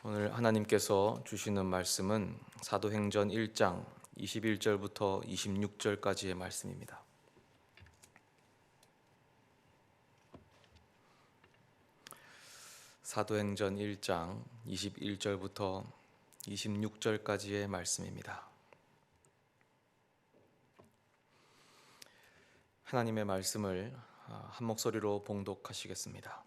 오늘 하나님께서 주시는 말씀은 사도행전 1장 21절부터 26절까지의 말씀입니다. 사도행전 1장 21절부터 26절까지의 말씀입니다. 하나님의 말씀을 한 목소리로 봉독하시겠습니다.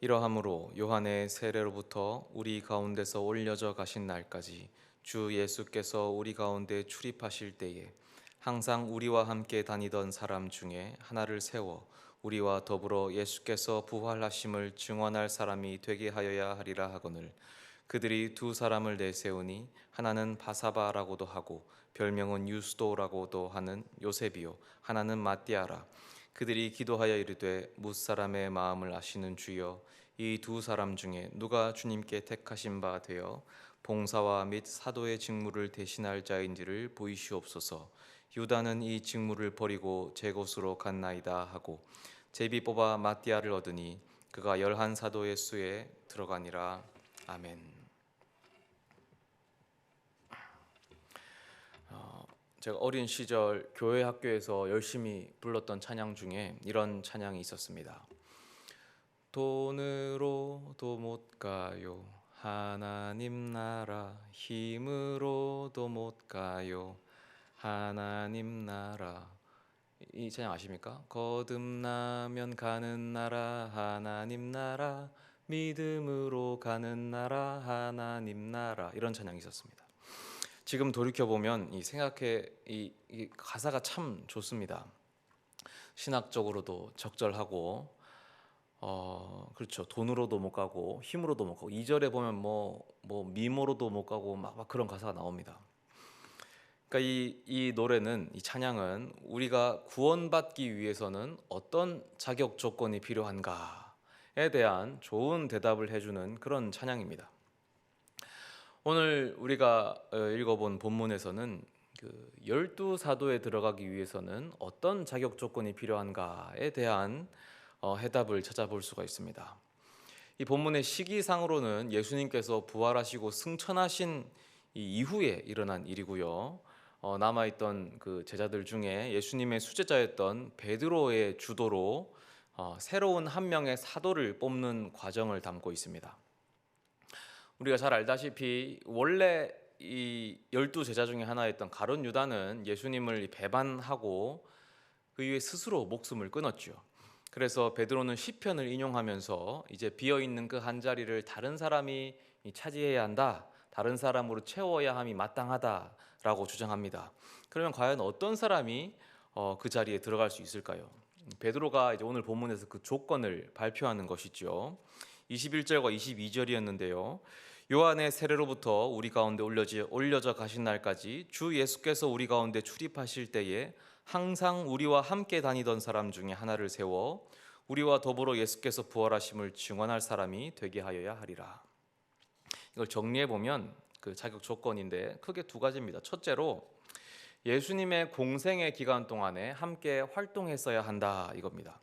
이러함으로 요한의 세례로부터 우리 가운데서 올려져 가신 날까지 주 예수께서 우리 가운데 출입하실 때에 항상 우리와 함께 다니던 사람 중에 하나를 세워 우리와 더불어 예수께서 부활하심을 증언할 사람이 되게 하여야 하리라 하거늘 그들이 두 사람을 내세우니 하나는 바사바라고도 하고 별명은 유스도라고도 하는 요셉이요 하나는 마띠아라. 그들이 기도하여 이르되 뭇사람의 마음을 아시는 주여 이 두 사람 중에 누가 주님께 택하신 바 되어 봉사와 및 사도의 직무를 대신할 자인지를 보이시옵소서. 유다는 이 직무를 버리고 제 곳으로 갔나이다 하고 제비 뽑아 마띠아를 얻으니 그가 11 사도의 수에 들어가니라. 아멘. 제가 어린 시절 교회 학교에서 열심히 불렀던 찬양 중에 이런 찬양이 있었습니다. 돈으로도 못 가요 하나님 나라, 힘으로도 못 가요 하나님 나라. 이 찬양 아십니까? 거듭나면 가는 나라 하나님 나라, 믿음으로 가는 나라 하나님 나라. 이런 찬양이 있었습니다. 지금 돌이켜보면 이 가사가 참 좋습니다. 신학적으로도 적절하고 그렇죠. 돈으로도 못 가고 힘으로도 못 가고 2절에 보면 뭐 미모로도 못 가고 막 그런 가사가 나옵니다. 그러니까 이 노래는, 이 찬양은 우리가 구원받기 위해서는 어떤 자격 조건이 필요한가에 대한 좋은 대답을 해주는 그런 찬양입니다. 오늘 우리가 읽어본 본문에서는 12사도에 들어가기 위해서는 어떤 자격 조건이 필요한가에 대한 해답을 찾아볼 수가 있습니다. 이 본문의 시기상으로는 예수님께서 부활하시고 승천하신 이후에 일어난 일이고요. 남아있던 그 제자들 중에 예수님의 수제자였던 베드로의 주도로 새로운 한 명의 사도를 뽑는 과정을 담고 있습니다. 우리가 잘 알다시피 원래 이 12제자 중에 하나였던 가룟 유다는 예수님을 배반하고 그 이후에 스스로 목숨을 끊었죠. 그래서 베드로는 시편을 인용하면서 이제 비어있는 그 한 자리를 다른 사람이 차지해야 한다, 다른 사람으로 채워야 함이 마땅하다라고 주장합니다. 그러면 과연 어떤 사람이 그 자리에 들어갈 수 있을까요? 베드로가 이제 오늘 본문에서 그 조건을 발표하는 것이죠. 21절과 22절이었는데요. 요한의 세례로부터 우리 가운데 올려져 가신 날까지 주 예수께서 우리 가운데 출입하실 때에 항상 우리와 함께 다니던 사람 중에 하나를 세워 우리와 더불어 예수께서 부활하심을 증언할 사람이 되게 하여야 하리라. 이걸 정리해 보면 그 자격 조건인데 크게 두 가지입니다. 첫째로 예수님의 공생의 기간 동안에 함께 활동했어야 한다, 이겁니다.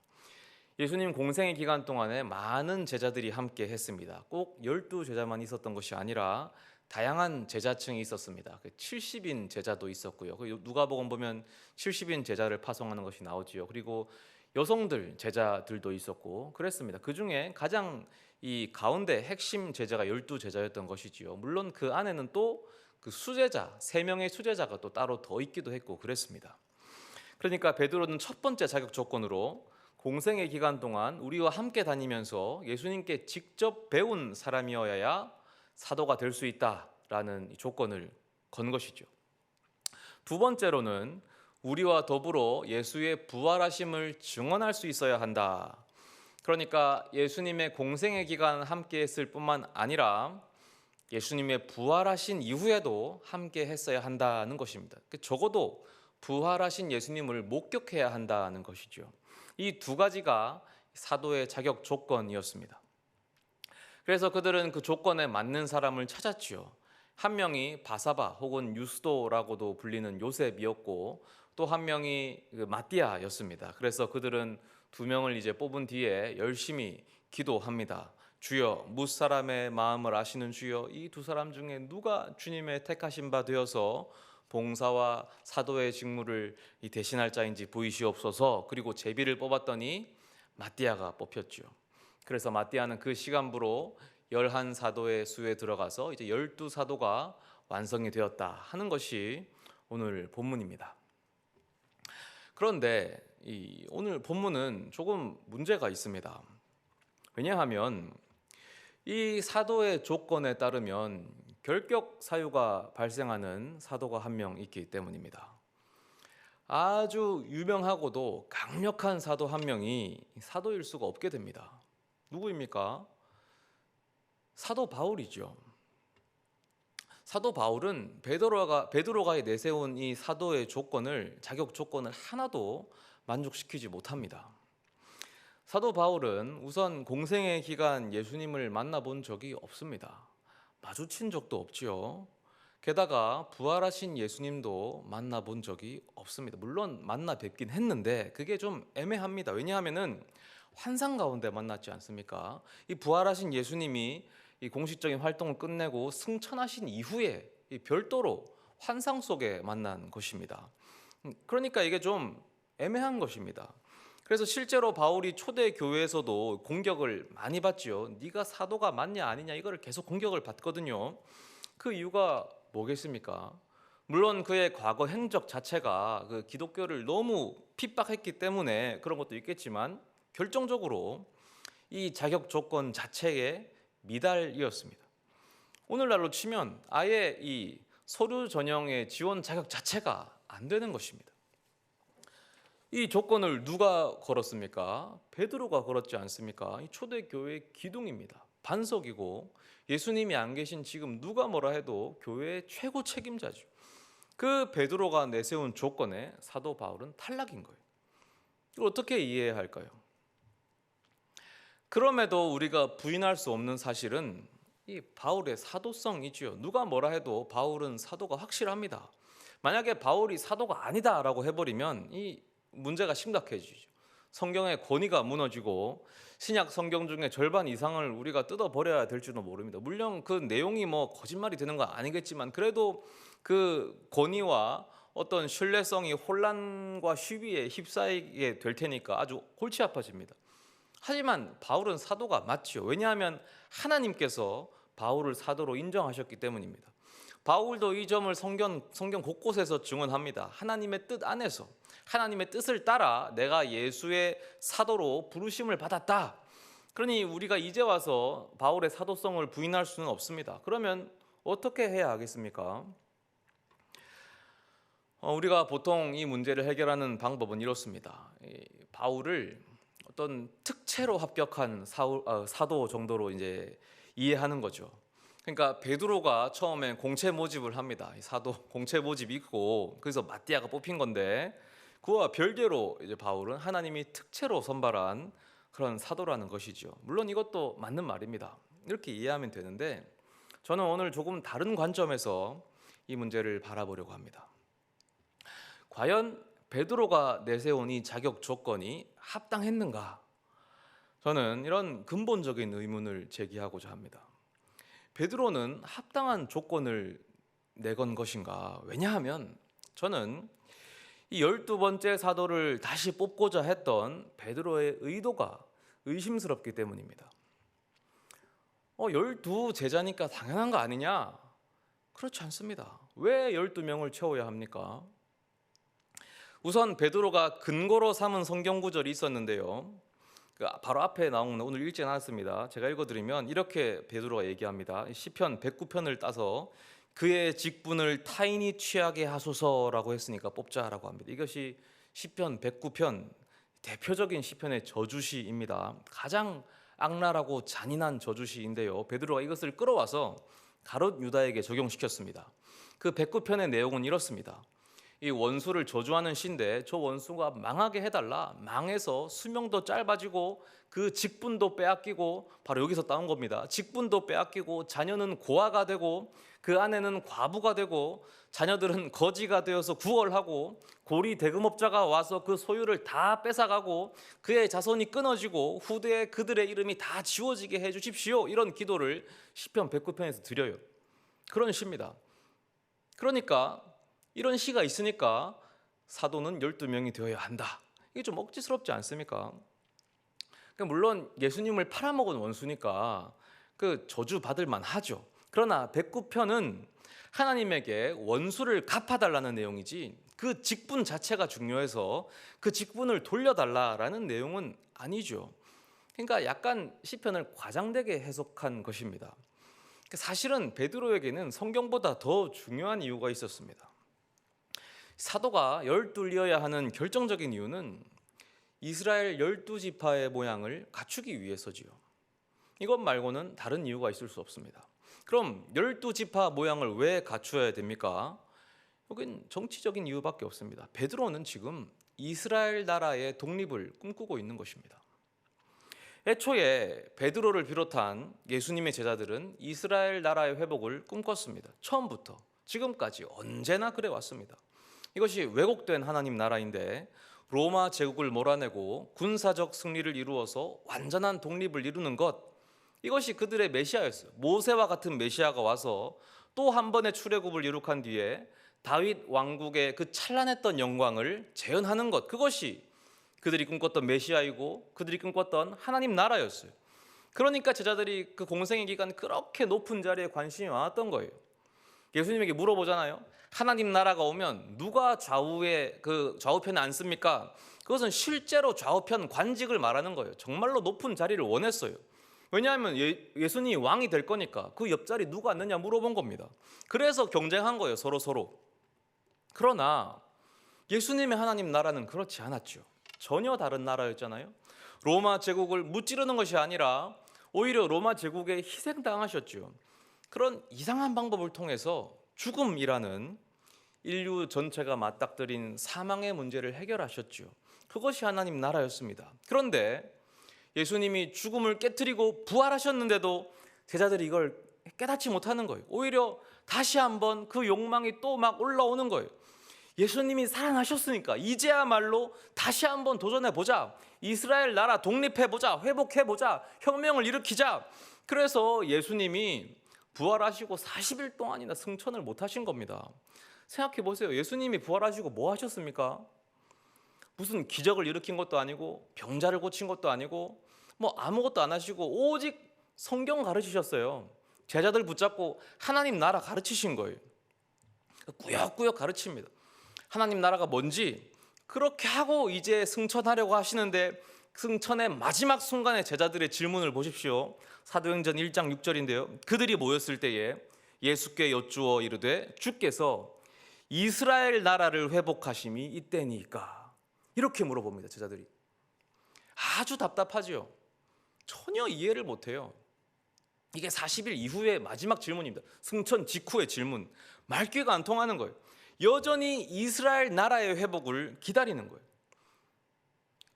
예수님 공생의 기간 동안에 많은 제자들이 함께 했습니다. 꼭 12제자만 있었던 것이 아니라 다양한 제자층이 있었습니다. 70인 제자도 있었고요. 누가복음 보면 70인 제자를 파송하는 것이 나오지요. 그리고 여성들 제자들도 있었고 그랬습니다. 그 중에 가장 이 가운데 핵심 제자가 12제자였던 것이지요. 물론 그 안에는 또 그 수제자, 3명의 수제자가 또 따로 더 있기도 했고 그랬습니다. 그러니까 베드로는 첫 번째 자격 조건으로 공생의 기간 동안 우리와 함께 다니면서 예수님께 직접 배운 사람이어야 사도가 될 수 있다라는 조건을 건 것이죠. 두 번째로는 우리와 더불어 예수의 부활하심을 증언할 수 있어야 한다. 그러니까 예수님의 공생의 기간 함께 했을 뿐만 아니라 예수님의 부활하신 이후에도 함께 했어야 한다는 것입니다. 적어도 부활하신 예수님을 목격해야 한다는 것이죠. 이 두 가지가 사도의 자격 조건이었습니다. 그래서 그들은 그 조건에 맞는 사람을 찾았지요. 한 명이 바사바 혹은 유스도라고도 불리는 요셉이었고 또 한 명이 마띠아였습니다. 그래서 그들은 2명을 이제 뽑은 뒤에 열심히 기도합니다. 주여 무사람의 마음을 아시는 주여, 이 두 사람 중에 누가 주님의 택하신 바 되어서 봉사와 사도의 직무를 대신할 자인지 보이시옵소서. 그리고 제비를 뽑았더니 마띠아가 뽑혔죠. 그래서 마띠아는 그 시간부로 11사도의 수에 들어가서 이제 12사도가 완성이 되었다 하는 것이 오늘 본문입니다. 그런데 오늘 본문은 조금 문제가 있습니다. 왜냐하면 이 사도의 조건에 따르면 결격 사유가 발생하는 사도가 한 명 있기 때문입니다. 아주 유명하고도 강력한 사도 한 명이 사도일 수가 없게 됩니다. 누구입니까? 사도 바울이죠. 사도 바울은 베드로가 내세운 이 사도의 조건을, 자격 조건을 하나도 만족시키지 못합니다. 사도 바울은 우선 공생의 기간 예수님을 만나본 적이 없습니다. 마주친 적도 없지요. 게다가 부활하신 예수님도 만나본 적이 없습니다. 물론 만나 뵙긴 했는데 그게 좀 애매합니다. 왜냐하면은 환상 가운데 만났지 않습니까? 이 부활하신 예수님이 이 공식적인 활동을 끝내고 승천하신 이후에 이 별도로 환상 속에 만난 것입니다. 그러니까 이게 좀 애매한 것입니다. 그래서 실제로 바울이 초대 교회에서도 공격을 많이 받지요. 네가 사도가 맞냐 아니냐 이거를 계속 공격을 받거든요. 그 이유가 뭐겠습니까? 물론 그의 과거 행적 자체가 그 기독교를 너무 핍박했기 때문에 그런 것도 있겠지만 결정적으로 이 자격 조건 자체에 미달이었습니다. 오늘날로 치면 아예 이 서류 전형의 지원 자격 자체가 안 되는 것입니다. 이 조건을 누가 걸었습니까? 베드로가 걸었지 않습니까? 이 초대교회의 기둥입니다. 반석이고 예수님이 안 계신 지금 누가 뭐라 해도 교회의 최고 책임자죠. 그 베드로가 내세운 조건에 사도 바울은 탈락인 거예요. 이걸 어떻게 이해해야 할까요? 그럼에도 우리가 부인할 수 없는 사실은 이 바울의 사도성이지요. 누가 뭐라 해도 바울은 사도가 확실합니다. 만약에 바울이 사도가 아니다라고 해버리면 이 문제가 심각해지죠. 성경의 권위가 무너지고 신약 성경 중에 절반 이상을 우리가 뜯어버려야 될지도 모릅니다. 물론 그 내용이 뭐 거짓말이 되는 건 아니겠지만 그래도 그 권위와 어떤 신뢰성이 혼란과 시비에 휩싸이게 될 테니까 아주 골치 아파집니다. 하지만 바울은 사도가 맞지요. 왜냐하면 하나님께서 바울을 사도로 인정하셨기 때문입니다. 바울도 이 점을 성경 곳곳에서 증언합니다. 하나님의 뜻 안에서 하나님의 뜻을 따라 내가 예수의 사도로 부르심을 받았다. 그러니 우리가 이제 와서 바울의 사도성을 부인할 수는 없습니다. 그러면 어떻게 해야 하겠습니까? 우리가 보통 이 문제를 해결하는 방법은 이렇습니다. 바울을 어떤 특채로 합격한 사도 정도로 이제 이해하는 거죠. 그러니까 베드로가 처음에 공채 모집을 합니다. 사도 공채 모집이 있고 그래서 마띠아가 뽑힌 건데 그와 별개로 이제 바울은 하나님이 특채로 선발한 그런 사도라는 것이죠. 물론 이것도 맞는 말입니다. 이렇게 이해하면 되는데 저는 오늘 조금 다른 관점에서 이 문제를 바라보려고 합니다. 과연 베드로가 내세운 이 자격 조건이 합당했는가? 저는 이런 근본적인 의문을 제기하고자 합니다. 베드로는 합당한 조건을 내건 것인가? 왜냐하면 저는 이 12번째 사도를 다시 뽑고자 했던 베드로의 의도가 의심스럽기 때문입니다. 12 제자니까 당연한 거 아니냐? 그렇지 않습니다. 왜 12명을 채워야 합니까? 우선 베드로가 근거로 삼은 성경 구절이 있었는데요. 바로 앞에 나오는 오늘 읽지 않았습니다. 제가 읽어드리면 이렇게 베드로가 얘기합니다. 시편 109편을 따서 그의 직분을 타인이 취하게 하소서라고 했으니까 뽑자라고 합니다. 이것이 시편 109편 대표적인 시편의 저주시입니다. 가장 악랄하고 잔인한 저주시인데요. 베드로가 이것을 끌어와서 가롯 유다에게 적용시켰습니다. 그 109편의 내용은 이렇습니다. 이 원수를 저주하는 시인데 저 원수가 망하게 해달라. 망해서 수명도 짧아지고 그 직분도 빼앗기고, 바로 여기서 따온 겁니다. 직분도 빼앗기고 자녀는 고아가 되고 그 아내는 과부가 되고 자녀들은 거지가 되어서 구걸하고 고리 대금업자가 와서 그 소유를 다 뺏어가고 그의 자손이 끊어지고 후대에 그들의 이름이 다 지워지게 해주십시오. 이런 기도를 시편 109편에서 드려요. 그런 시입니다. 그러니까 이런 시가 있으니까 사도는 12명이 되어야 한다. 이게 좀 억지스럽지 않습니까? 물론 예수님을 팔아먹은 원수니까 그 저주받을 만하죠. 그러나 109편은 하나님에게 원수를 갚아달라는 내용이지 그 직분 자체가 중요해서 그 직분을 돌려달라라는 내용은 아니죠. 그러니까 약간 시편을 과장되게 해석한 것입니다. 사실은 베드로에게는 성경보다 더 중요한 이유가 있었습니다. 사도가 열둘이어야 하는 결정적인 이유는 이스라엘 12지파의 모양을 갖추기 위해서지요. 이것 말고는 다른 이유가 있을 수 없습니다. 그럼 12지파 모양을 왜 갖추어야 됩니까? 여긴 정치적인 이유밖에 없습니다. 베드로는 지금 이스라엘 나라의 독립을 꿈꾸고 있는 것입니다. 애초에 베드로를 비롯한 예수님의 제자들은 이스라엘 나라의 회복을 꿈꿨습니다. 처음부터 지금까지 언제나 그래 왔습니다. 이것이 왜곡된 하나님 나라인데 로마 제국을 몰아내고 군사적 승리를 이루어서 완전한 독립을 이루는 것, 이것이 그들의 메시아였어요. 모세와 같은 메시아가 와서 또 한 번의 출애굽을 이룩한 뒤에 다윗 왕국의 그 찬란했던 영광을 재현하는 것, 그것이 그들이 꿈꿨던 메시아이고 그들이 꿈꿨던 하나님 나라였어요. 그러니까 제자들이 그 공생의 기간 그렇게 높은 자리에 관심이 많았던 거예요. 예수님에게 물어보잖아요. 하나님 나라가 오면 누가 좌우편에 앉습니까? 그것은 실제로 좌우편 관직을 말하는 거예요. 정말로 높은 자리를 원했어요. 왜냐하면 예수님이 왕이 될 거니까 그 옆자리 누가 앉느냐 물어본 겁니다. 그래서 경쟁한 거예요, 서로. 그러나 예수님의 하나님 나라는 그렇지 않았죠. 전혀 다른 나라였잖아요. 로마 제국을 무찌르는 것이 아니라 오히려 로마 제국에 희생당하셨죠. 그런 이상한 방법을 통해서 죽음이라는 인류 전체가 맞닥뜨린 사망의 문제를 해결하셨죠. 그것이 하나님 나라였습니다. 그런데 예수님이 죽음을 깨트리고 부활하셨는데도 제자들이 이걸 깨닫지 못하는 거예요. 오히려 다시 한번 그 욕망이 또 막 올라오는 거예요. 예수님이 살아나셨으니까 이제야말로 다시 한번 도전해보자. 이스라엘 나라 독립해보자. 회복해보자. 혁명을 일으키자. 그래서 예수님이 부활하시고 40일 동안이나 승천을 못하신 겁니다. 생각해보세요. 예수님이 부활하시고 뭐 하셨습니까? 무슨 기적을 일으킨 것도 아니고 병자를 고친 것도 아니고 뭐 아무것도 안 하시고 오직 성경 가르치셨어요. 제자들 붙잡고 하나님 나라 가르치신 거예요. 꾸역꾸역 가르칩니다. 하나님 나라가 뭔지 그렇게 하고 이제 승천하려고 하시는데 승천의 마지막 순간에 제자들의 질문을 보십시오. 사도행전 1장 6절인데요. 그들이 모였을 때에 예수께 여쭈어 이르되 주께서 이스라엘 나라를 회복하심이 이때니까, 이렇게 물어봅니다. 제자들이 아주 답답하죠. 전혀 이해를 못해요. 이게 40일 이후의 마지막 질문입니다. 승천 직후의 질문. 말귀가 안 통하는 거예요. 여전히 이스라엘 나라의 회복을 기다리는 거예요.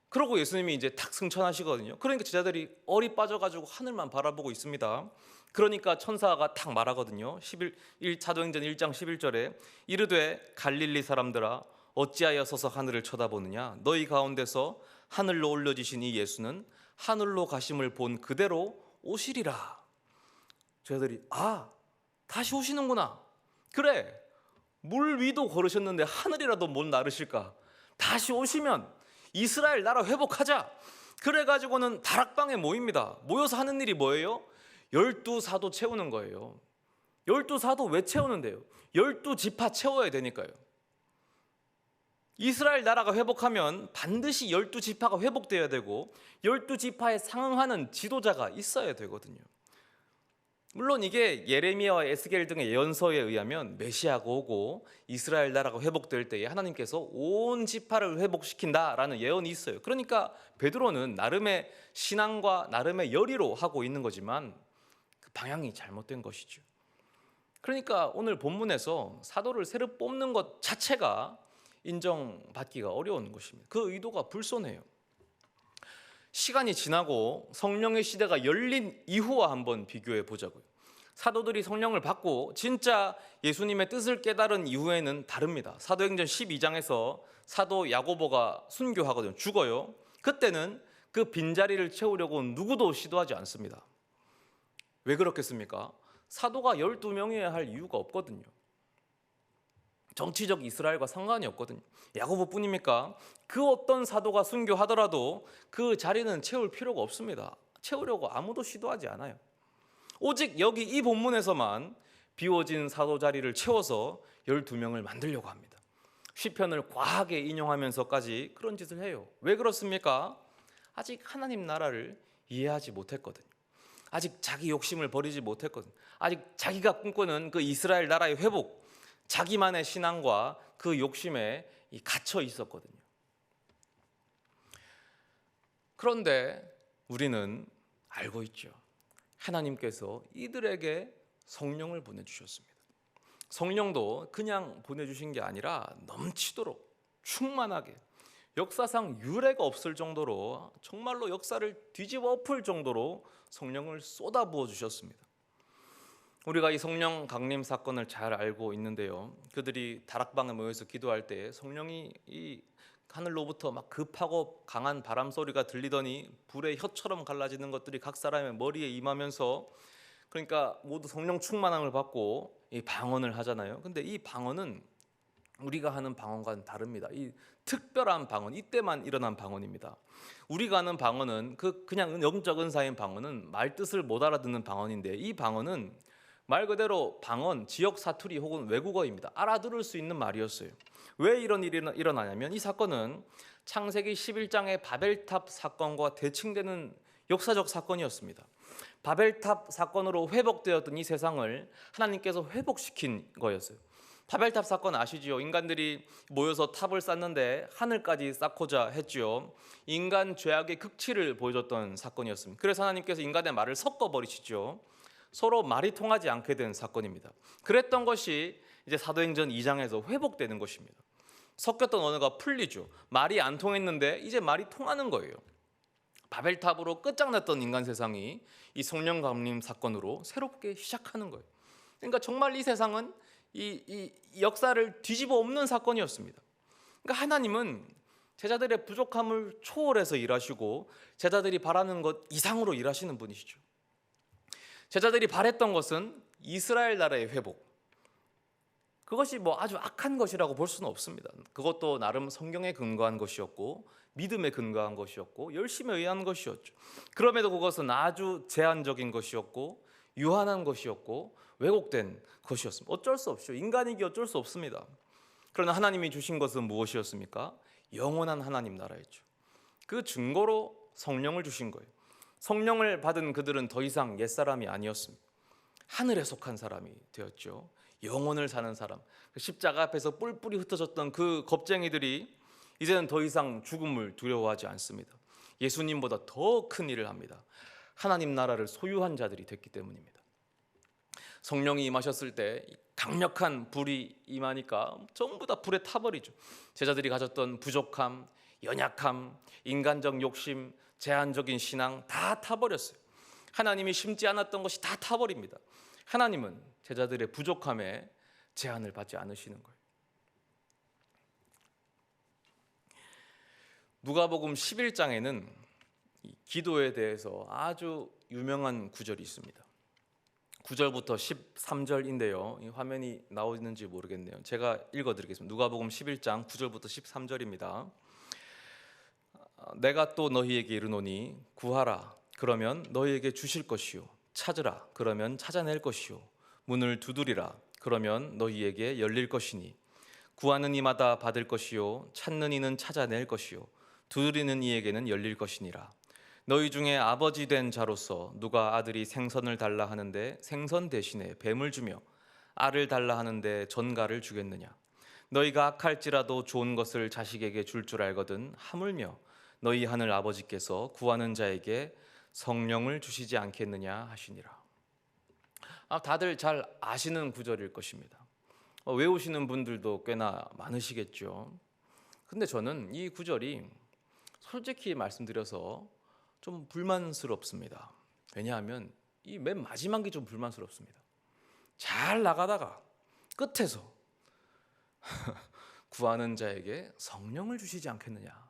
그러고 예수님이 이제 탁 승천하시거든요. 그러니까 제자들이 얼이 빠져가지고 하늘만 바라보고 있습니다. 그러니까 천사가 탁 말하거든요. 사도행전 1장 11절에 이르되 갈릴리 사람들아 어찌하여 서서 하늘을 쳐다보느냐, 너희 가운데서 하늘로 올려지신 이 예수는 하늘로 가심을 본 그대로 오시리라. 제자들이 다시 오시는구나. 그래, 물 위도 걸으셨는데 하늘이라도 못 나르실까? 다시 오시면 이스라엘 나라 회복하자. 그래가지고는 다락방에 모입니다. 모여서 하는 일이 뭐예요? 12사도 채우는 거예요. 12사도 왜 채우는데요? 12지파 채워야 되니까요. 이스라엘 나라가 회복하면 반드시 12지파가 회복되어야 되고 12지파에 상응하는 지도자가 있어야 되거든요. 물론 이게 예레미야와 에스겔 등의 예언서에 의하면 메시아가 오고 이스라엘 나라가 회복될 때에 하나님께서 온 지파를 회복시킨다라는 예언이 있어요. 그러니까 베드로는 나름의 신앙과 나름의 열의로 하고 있는 거지만 그 방향이 잘못된 것이죠. 그러니까 오늘 본문에서 사도를 새로 뽑는 것 자체가 인정받기가 어려운 것입니다. 그 의도가 불손해요. 시간이 지나고 성령의 시대가 열린 이후와 한번 비교해 보자고요. 사도들이 성령을 받고 진짜 예수님의 뜻을 깨달은 이후에는 다릅니다. 사도행전 12장에서 사도 야고보가 순교하거든요. 죽어요. 그때는 그 빈자리를 채우려고 누구도 시도하지 않습니다. 왜 그렇겠습니까? 사도가 12명이어야 할 이유가 없거든요. 정치적 이스라엘과 상관이 없거든요. 야고보뿐입니까? 그 어떤 사도가 순교하더라도 그 자리는 채울 필요가 없습니다. 채우려고 아무도 시도하지 않아요. 오직 여기 이 본문에서만 비워진 사도 자리를 채워서 12명을 만들려고 합니다. 시편을 과하게 인용하면서까지 그런 짓을 해요. 왜 그렇습니까? 아직 하나님 나라를 이해하지 못했거든요. 아직 자기 욕심을 버리지 못했거든요. 아직 자기가 꿈꾸는 그 이스라엘 나라의 회복, 자기만의 신앙과 그 욕심에 갇혀 있었거든요. 그런데 우리는 알고 있죠. 하나님께서 이들에게 성령을 보내주셨습니다. 성령도 그냥 보내주신 게 아니라 넘치도록 충만하게, 역사상 유례가 없을 정도로, 정말로 역사를 뒤집어 엎을 정도로 성령을 쏟아부어 주셨습니다. 우리가 이 성령 강림 사건을 잘 알고 있는데요. 그들이 다락방에 모여서 기도할 때 성령이 이 하늘로부터 막 급하고 강한 바람 소리가 들리더니 불의 혀처럼 갈라지는 것들이 각 사람의 머리에 임하면서, 그러니까 모두 성령 충만함을 받고 이 방언을 하잖아요. 근데 이 방언은 우리가 하는 방언과는 다릅니다. 이 특별한 방언, 이때만 일어난 방언입니다. 우리가 하는 방언은 그냥 영적 은사인 방언은 말 뜻을 못 알아듣는 방언인데, 이 방언은 말 그대로 방언, 지역 사투리 혹은 외국어입니다. 알아들을 수 있는 말이었어요. 왜 이런 일이 일어나냐면, 이 사건은 창세기 11장의 바벨탑 사건과 대칭되는 역사적 사건이었습니다. 바벨탑 사건으로 회복되었던 이 세상을 하나님께서 회복시킨 거였어요. 바벨탑 사건 아시지요? 인간들이 모여서 탑을 쌓는데 하늘까지 쌓고자 했지요. 인간 죄악의 극치를 보여줬던 사건이었습니다. 그래서 하나님께서 인간의 말을 섞어버리시죠. 서로 말이 통하지 않게 된 사건입니다. 그랬던 것이 이제 사도행전 2장에서 회복되는 것입니다. 섞였던 언어가 풀리죠. 말이 안 통했는데 이제 말이 통하는 거예요. 바벨탑으로 끝장났던 인간 세상이 이 성령 강림 사건으로 새롭게 시작하는 거예요. 그러니까 정말 이 세상은 이 역사를 뒤집어 엎는 사건이었습니다. 그러니까 하나님은 제자들의 부족함을 초월해서 일하시고 제자들이 바라는 것 이상으로 일하시는 분이시죠. 제자들이 바랬던 것은 이스라엘 나라의 회복. 그것이 뭐 아주 악한 것이라고 볼 수는 없습니다. 그것도 나름 성경에 근거한 것이었고 믿음에 근거한 것이었고 열심에 의한 것이었죠. 그럼에도 그것은 아주 제한적인 것이었고 유한한 것이었고 왜곡된 것이었습니다. 어쩔 수 없죠. 인간이기 어쩔 수 없습니다. 그러나 하나님이 주신 것은 무엇이었습니까? 영원한 하나님 나라였죠. 그 증거로 성령을 주신 거예요. 성령을 받은 그들은 더 이상 옛사람이 아니었습니다. 하늘에 속한 사람이 되었죠. 영혼을 사는 사람. 십자가 앞에서 뿔뿔이 흩어졌던 그 겁쟁이들이 이제는 더 이상 죽음을 두려워하지 않습니다. 예수님보다 더 큰 일을 합니다. 하나님 나라를 소유한 자들이 됐기 때문입니다. 성령이 임하셨을 때 강력한 불이 임하니까 전부 다 불에 타버리죠. 제자들이 가졌던 부족함, 연약함, 인간적 욕심, 제한적인 신앙 다 타버렸어요. 하나님이 심지 않았던 것이 다 타버립니다. 하나님은 제자들의 부족함에 제한을 받지 않으시는 거예요. 누가복음 11장에는 기도에 대해서 아주 유명한 구절이 있습니다. 9절부터 13절인데요. 이 화면이 나오는지 모르겠네요. 제가 읽어드리겠습니다. 누가복음 11장 9절부터 13절입니다. 내가 또 너희에게 이르노니 구하라 그러면 너희에게 주실 것이요 찾으라 그러면 찾아낼 것이요 문을 두드리라 그러면 너희에게 열릴 것이니 구하는 이마다 받을 것이요 찾는 이는 찾아낼 것이요 두드리는 이에게는 열릴 것이니라. 너희 중에 아버지 된 자로서 누가 아들이 생선을 달라 하는데 생선 대신에 뱀을 주며 알을 달라 하는데 전갈을 주겠느냐. 너희가 악할지라도 좋은 것을 자식에게 줄 줄 알거든 하물며 너희 하늘 아버지께서 구하는 자에게 성령을 주시지 않겠느냐 하시니라. 다들 잘 아시는 구절일 것입니다. 외우시는 분들도 꽤나 많으시겠죠. 근데 저는 이 구절이 솔직히 말씀드려서 좀 불만스럽습니다. 왜냐하면 이 맨 마지막이 좀 불만스럽습니다. 잘 나가다가 끝에서 구하는 자에게 성령을 주시지 않겠느냐.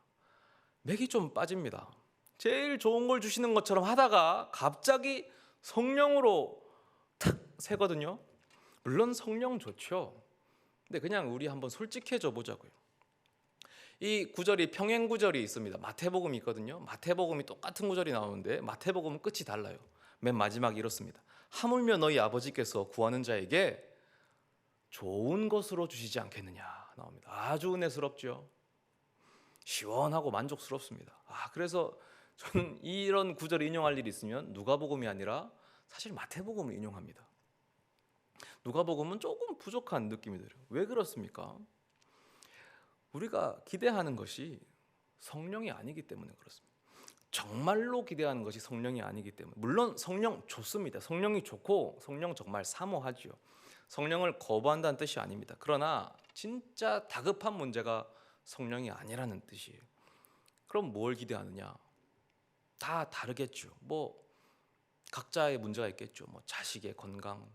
맥이 좀 빠집니다. 제일 좋은 걸 주시는 것처럼 하다가 갑자기 성령으로 탁 새거든요. 물론 성령 좋죠. 근데 그냥 우리 한번 솔직해져 보자고요. 이 구절이 평행 구절이 있습니다. 마태복음이 있거든요. 마태복음이 똑같은 구절이 나오는데 마태복음은 끝이 달라요. 맨 마지막이 이렇습니다. 하물며 너희 아버지께서 구하는 자에게 좋은 것으로 주시지 않겠느냐 나옵니다. 아주 은혜스럽죠. 시원하고 만족스럽습니다. 그래서 저는 이런 구절을 인용할 일이 있으면 누가복음이 아니라 사실 마태복음을 인용합니다. 누가복음은 조금 부족한 느낌이 들어요. 왜 그렇습니까? 우리가 기대하는 것이 성령이 아니기 때문에 그렇습니다. 정말로 기대하는 것이 성령이 아니기 때문에. 물론 성령 좋습니다. 성령이 좋고 성령 정말 사모하죠. 성령을 거부한다는 뜻이 아닙니다. 그러나 진짜 다급한 문제가 성령이 아니라는 뜻이에요. 그럼 뭘 기대하느냐? 다 다르겠죠. 각자의 문제가 있겠죠. 자식의 건강,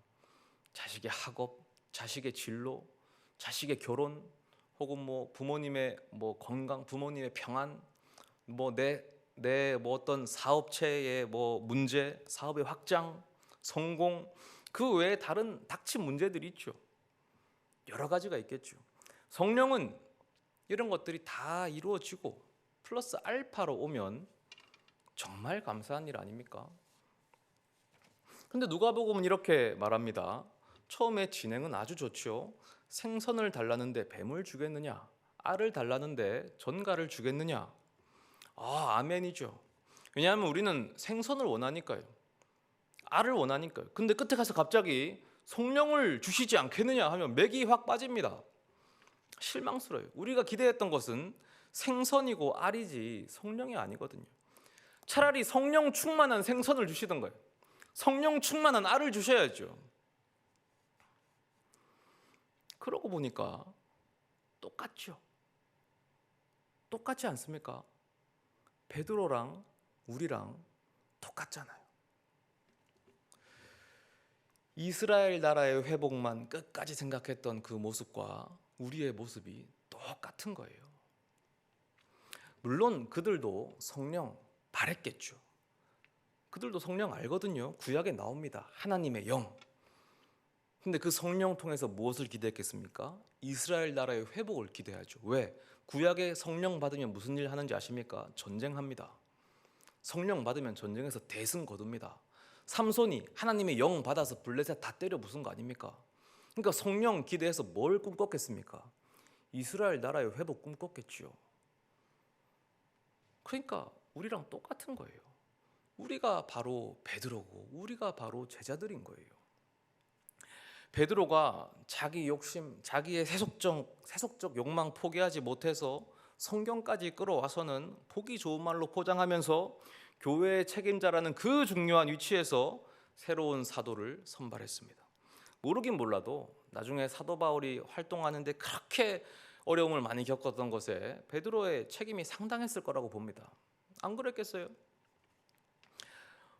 자식의 학업, 자식의 진로, 자식의 결혼, 혹은 부모님의 건강, 부모님의 평안, 내 어떤 사업체의 문제, 사업의 확장, 성공, 그 외에 다른 닥친 문제들이 있죠. 여러 가지가 있겠죠. 성령은 이런 것들이 다 이루어지고 플러스 알파로 오면 정말 감사한 일 아닙니까? 근데 누가복음은 이렇게 말합니다. 처음에 진행은 아주 좋죠. 생선을 달라는데 뱀을 주겠느냐? 알을 달라는데 전갈을 주겠느냐? 아멘이죠. 왜냐하면 우리는 생선을 원하니까요. 알을 원하니까요. 근데 끝에 가서 갑자기 성령을 주시지 않겠느냐 하면 맥이 확 빠집니다. 실망스러워요. 우리가 기대했던 것은 생선이고 알이지 성령이 아니거든요. 차라리 성령 충만한 생선을 주시던 거예요. 성령 충만한 알을 주셔야죠. 그러고 보니까 똑같죠. 똑같지 않습니까? 베드로랑 우리랑 똑같잖아요. 이스라엘 나라의 회복만 끝까지 생각했던 그 모습과 우리의 모습이 똑같은 거예요. 물론 그들도 성령 바랬겠죠. 그들도 성령 알거든요. 구약에 나옵니다. 하나님의 영. 근데 그 성령 통해서 무엇을 기대했겠습니까? 이스라엘 나라의 회복을 기대하죠. 왜? 구약에 성령 받으면 무슨 일 하는지 아십니까? 전쟁합니다. 성령 받으면 전쟁에서 대승 거둡니다. 삼손이 하나님의 영 받아서 블레셋 다 때려 부순 거 아닙니까? 그러니까 성령 기대해서 뭘 꿈꿨겠습니까? 이스라엘 나라의 회복 꿈꿨겠죠. 그러니까 우리랑 똑같은 거예요. 우리가 바로 베드로고 우리가 바로 제자들인 거예요. 베드로가 자기 욕심, 자기의 세속적 욕망 포기하지 못해서 성경까지 끌어와서는 보기 좋은 말로 포장하면서 교회의 책임자라는 그 중요한 위치에서 새로운 사도를 선발했습니다. 모르긴 몰라도 나중에 사도 바울이 활동하는데 그렇게 어려움을 많이 겪었던 것에 베드로의 책임이 상당했을 거라고 봅니다. 안 그랬겠어요?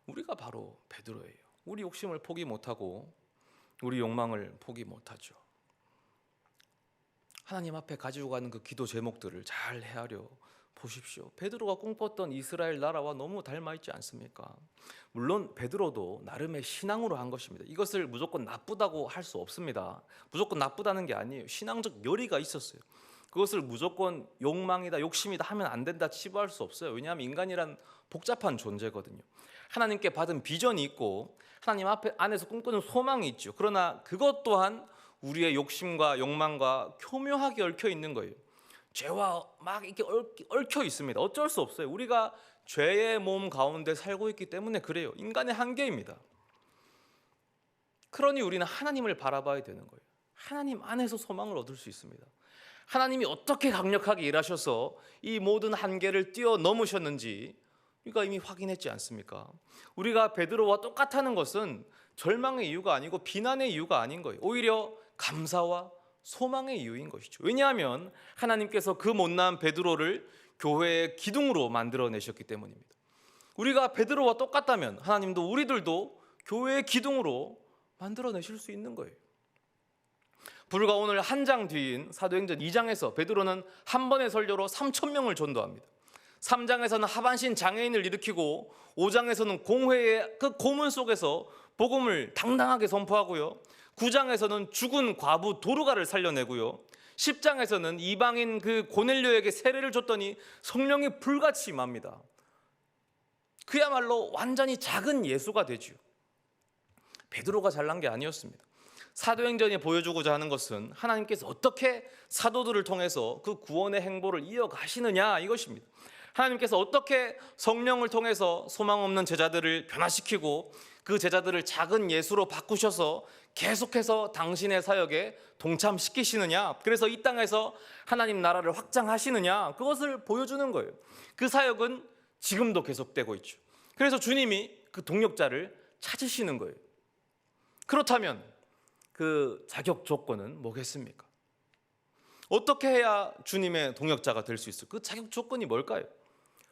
우리가 바로 베드로예요. 우리 욕심을 포기 못하고 우리 욕망을 포기 못하죠. 하나님 앞에 가지고 가는 그 기도 제목들을 잘 헤아려 보십시오. 베드로가 꿈꿨던 이스라엘 나라와 너무 닮아 있지 않습니까? 물론 베드로도 나름의 신앙으로 한 것입니다. 이것을 무조건 나쁘다고 할 수 없습니다. 무조건 나쁘다는 게 아니에요. 신앙적 열의가 있었어요. 그것을 무조건 욕망이다, 욕심이다 하면 안 된다 치부할 수 없어요. 왜냐하면 인간이란 복잡한 존재거든요. 하나님께 받은 비전이 있고 하나님 안에서 꿈꾸는 소망이 있죠. 그러나 그것 또한 우리의 욕심과 욕망과 교묘하게 얽혀 있는 거예요. 죄와 막 이렇게 얽혀 있습니다. 어쩔 수 없어요. 우리가 죄의 몸 가운데 살고 있기 때문에 그래요. 인간의 한계입니다. 그러니 우리는 하나님을 바라봐야 되는 거예요. 하나님 안에서 소망을 얻을 수 있습니다. 하나님이 어떻게 강력하게 일하셔서 이 모든 한계를 뛰어넘으셨는지 우리가 이미 확인했지 않습니까? 우리가 베드로와 똑같다는 것은 절망의 이유가 아니고 비난의 이유가 아닌 거예요. 오히려 감사와 소망의 이유인 것이죠. 왜냐하면 하나님께서 그 못난 베드로를 교회의 기둥으로 만들어내셨기 때문입니다. 우리가 베드로와 똑같다면 하나님도 우리들도 교회의 기둥으로 만들어내실 수 있는 거예요. 불과 오늘 한 장 뒤인 사도행전 2장에서 베드로는 한 번의 설교로 3,000명을 전도합니다. 3장에서는 하반신 장애인을 일으키고 5장에서는 공회의 그 고문 속에서 복음을 당당하게 선포하고요. 9장에서는 죽은 과부 도르가를 살려내고요. 10장에서는 이방인 그 고넬료에게 세례를 줬더니 성령이 불같이 임합니다. 그야말로 완전히 작은 예수가 되죠. 베드로가 잘난 게 아니었습니다. 사도행전이 보여주고자 하는 것은 하나님께서 어떻게 사도들을 통해서 그 구원의 행보를 이어가시느냐 이것입니다. 하나님께서 어떻게 성령을 통해서 소망 없는 제자들을 변화시키고 그 제자들을 작은 예수로 바꾸셔서 계속해서 당신의 사역에 동참시키시느냐, 그래서 이 땅에서 하나님 나라를 확장하시느냐, 그것을 보여주는 거예요. 그 사역은 지금도 계속되고 있죠. 그래서 주님이 그 동역자를 찾으시는 거예요. 그렇다면 그 자격 조건은 뭐겠습니까? 어떻게 해야 주님의 동역자가 될 수 있을까요? 그 자격 조건이 뭘까요?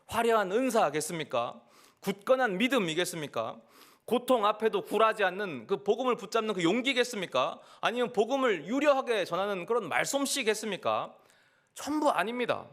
화려한 은사겠습니까? 굳건한 믿음이겠습니까? 고통 앞에도 굴하지 않는 그 복음을 붙잡는 그 용기겠습니까? 아니면 복음을 유려하게 전하는 그런 말솜씨겠습니까? 전부 아닙니다.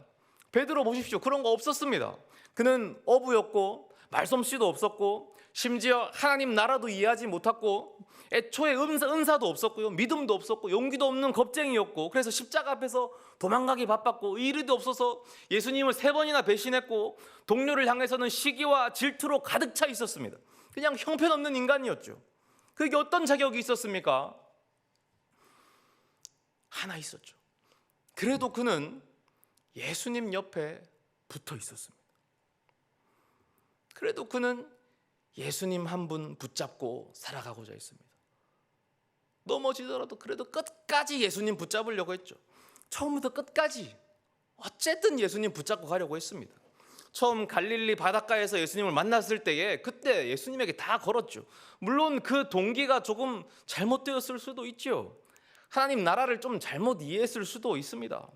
베드로 보십시오. 그런 거 없었습니다. 그는 어부였고 말솜씨도 없었고 심지어 하나님 나라도 이해하지 못했고 애초에 은사도 없었고요, 믿음도 없었고 용기도 없는 겁쟁이였고, 그래서 십자가 앞에서 도망가기 바빴고 의리도 없어서 예수님을 3번이나 배신했고 동료를 향해서는 시기와 질투로 가득 차 있었습니다. 그냥 형편없는 인간이었죠. 그게 어떤 자격이 있었습니까? 하나 있었죠. 그래도 그는 예수님 옆에 붙어 있었습니다. 그래도 그는 예수님 한 분 붙잡고 살아가고자 했습니다. 넘어지더라도 그래도 끝까지 예수님 붙잡으려고 했죠. 처음부터 끝까지 어쨌든 예수님 붙잡고 가려고 했습니다. 처음 갈릴리 바닷가에서 예수님을 만났을 때에 그때 예수님에게 다 걸었죠. 물론 그 동기가 조금 잘못되었을 수도 있죠. 하나님 나라를 좀 잘못 이해했을 수도 있습니다.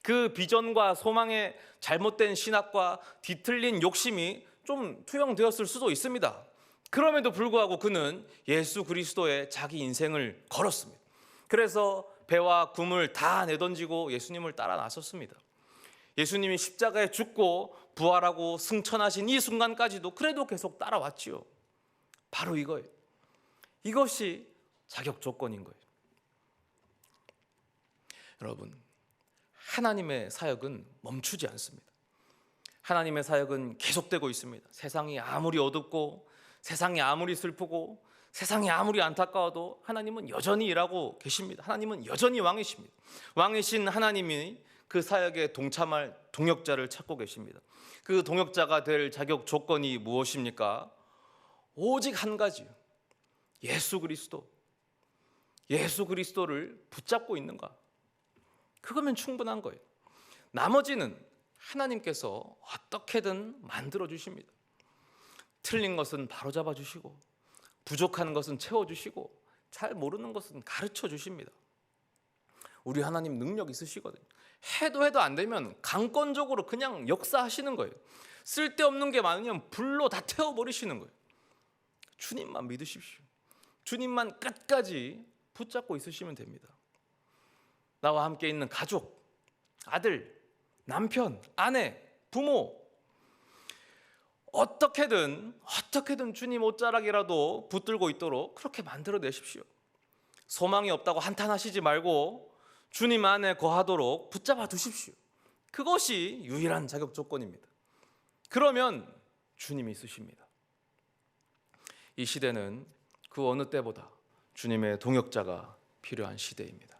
그 비전과 소망의 잘못된 신학과 뒤틀린 욕심이 좀 투영되었을 수도 있습니다. 그럼에도 불구하고 그는 예수 그리스도에 자기 인생을 걸었습니다. 그래서 배와 굼을 다 내던지고 예수님을 따라 나섰습니다. 예수님이 십자가에 죽고 부활하고 승천하신 이 순간까지도 그래도 계속 따라왔지요. 바로 이거예요. 이것이 자격 조건인 거예요. 여러분, 하나님의 사역은 멈추지 않습니다. 하나님의 사역은 계속되고 있습니다. 세상이 아무리 어둡고 세상이 아무리 슬프고 세상이 아무리 안타까워도 하나님은 여전히 일하고 계십니다. 하나님은 여전히 왕이십니다. 왕이신 하나님이 그 사역에 동참할 동역자를 찾고 계십니다. 그 동역자가 될 자격 조건이 무엇입니까? 오직 한 가지요. 예수 그리스도를 붙잡고 있는가? 그거면 충분한 거예요. 나머지는 하나님께서 어떻게든 만들어 주십니다. 틀린 것은 바로잡아 주시고 부족한 것은 채워주시고 잘 모르는 것은 가르쳐 주십니다. 우리 하나님 능력 있으시거든요. 해도 안 되면 강권적으로 그냥 역사하시는 거예요. 쓸데없는 게 많으면 불로 다 태워버리시는 거예요. 주님만 믿으십시오. 주님만 끝까지 붙잡고 있으시면 됩니다. 나와 함께 있는 가족, 아들, 남편, 아내, 부모, 어떻게든 주님 옷자락이라도 붙들고 있도록 그렇게 만들어내십시오. 소망이 없다고 한탄하시지 말고 주님 안에 거하도록 붙잡아 두십시오. 그것이 유일한 자격 조건입니다. 그러면 주님이 있으십니다. 이 시대는 그 어느 때보다 주님의 동역자가 필요한 시대입니다.